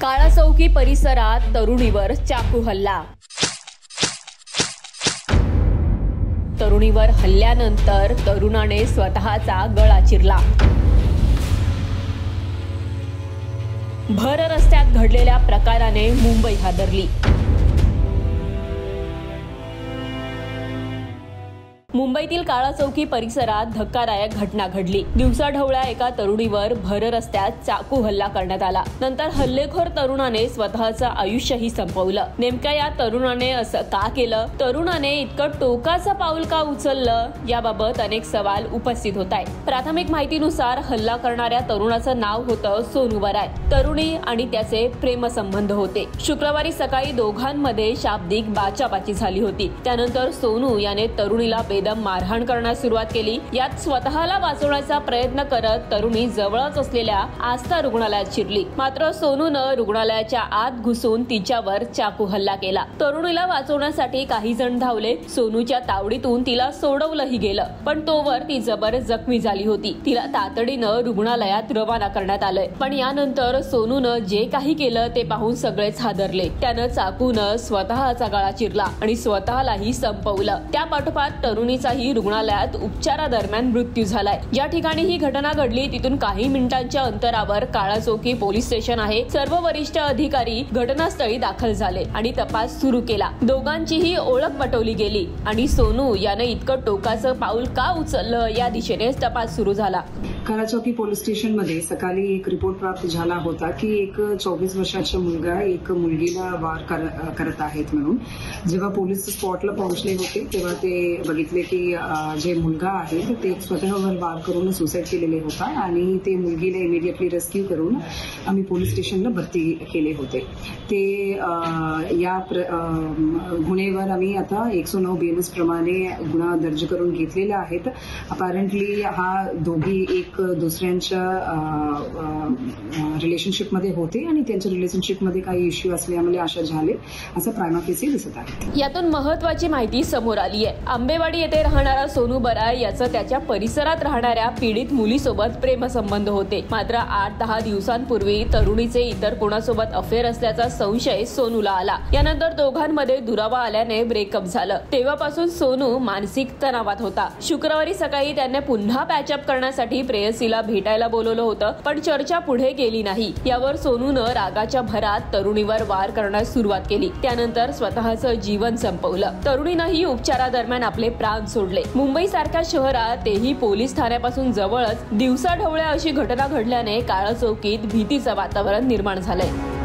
काळाचौकी परिसरात तरुणीवर चाकू हल्ला। तरुणीवर हल्ल्यानंतर तरुणाने स्वतःचा गळा चिरला। भर रस्त्यात घडलेल्या प्रकाराने मुंबई हादरली। मुंबईतील काळाचौकी परिसरात धक्कादायक घटना घडली। दिवसाढवळ्या एका तरुणीवर भर रस्त्यात चाकू हल्ला करण्यात आला। नंतर हल्लेखोर तरुणाने स्वतःचं आयुष्यही संपवलं। नेमक्या या तरुणाने असं का केलं? तरुणाने इतकं टोकाचं पाऊल का उचललं? याबाबत अनेक सवाल उपस्थित होत आहेत। प्राथमिक माहितीनुसार हल्ला करणाऱ्या तरुणाचं नाव होतं सोनू बराय। तरुणी आणि त्याचे प्रेमसंबंध होते। शुक्रवारी सकाळी दोघांमध्ये शाब्दिक बाचाबाची झाली होती। त्यानंतर सोनू याने तरुणीला बेदम मारहाण करण्यास सुरुवात केली। यात स्वतःला वाचवण्याचा प्रयत्न करत तरुणी जवळच असलेल्या आस्था रुग्णालयात शिरली। मात्र सोनूनं रुग्णालयाच्या आत घुसून तिच्यावर चाकू हल्ला केला। तरुणीला वाचवण्यासाठी काही जण धावले। सोनूच्या तावडीतून तिला सोडवलंही गेलं, पण तोवर ती जबर जखमी झाली होती। तिला तातडीनं रुग्णालयात रवाना करण्यात आलंय। पण यानंतर सोनूनं जे काही केलं ते पाहून सगळेच हादरले। त्यानं चाकूनं स्वतःचा गळा चिरला आणि स्वतःलाही संपवलं। त्यापाठोपाठ तरुणीचाही रुग्णालयात उपचारादरम्यान मृत्यू झालाय। ज्या ठिकाणी ही घटना घडली तिथून काही मिनिटांच्या अंतरावर काळाचौकी पोलीस स्टेशन आहे। सर्व वरिष्ठ अधिकारी घटनास्थळी दाखल झाले आणि तपास सुरू केला। दोघांचीही ओळख पटवली गेली आणि सोनू याने इतकं टोकाचं पाऊल का उचललं या दिशेने तपास सुरू झाला। काळाचौकी पोलीस स्टेशन मध्ये सकाळी एक रिपोर्ट प्राप्त झाला होता की एक 24 वर्षाचा मुलगा एक मुलगीला वार करत आहेत म्हणून। जेव्हा पोलीस स्पॉटला पोहोचले होते तेव्हा ते बघितले की जे मुलगा आहे ते स्वतःवर वार करून सुसाईड केलेले होता आणि ते मुलगीला इमिडिएटली रेस्क्यू करून आम्ही पोलीस स्टेशनला भरती केले होते। ते या गुन्ह्यावर आम्ही आता 109 BNS प्रमाणे गुन्हा दर्ज करून घेतलेला आहेत। अपॅरेंटली हा दोघी एक दुसऱ्यांच्या रिलेशनशिपमध्ये होते आणि त्यांच्या रिलेशनशिपमध्ये काही इश्यू असल्यामुळे अशा झाले असं प्रायमा फेसी दिसत आहे। यातून महत्त्वाची माहिती समोर आली आहे। आंबेवाडी येथे राहणारा सोनू बराय याचं त्याच्या परिसरात राहणाऱ्या पीडित मुलीसोबत प्रेमसंबंध होते। मात्र 8-10 दिवसांपूर्वी तरुणीचे इतर कोणासोबत अफेअर असल्याचा संशय सोनूला आला। यानंतर दोघांमध्ये दुरावा आल्याने ब्रेकअप झालं। तेव्हापासून सोनू मानसिक तणावात होता। शुक्रवारी सकाळी त्याने पुन्हा पॅचअप करण्यासाठी प्रेयसीला भेटायला बोलवलं होतं, पण चर्चा पुढे गेली नाही। यावर सोनूनं रागाच्या भरात तरुणीवर वार करण्यास सुरुवात केली। त्यानंतर स्वतःचं जीवन संपवलं। तरुणीनंही उपचारादरम्यान आपले प्राण सोडले। मुंबई सारख्या शहरात तेही पोलीस ठाण्यापासून जवळच दिवसाढवळ्या अशी घटना घडल्याने काळाचौकीत भीतीचं वातावरण निर्माण झालंय।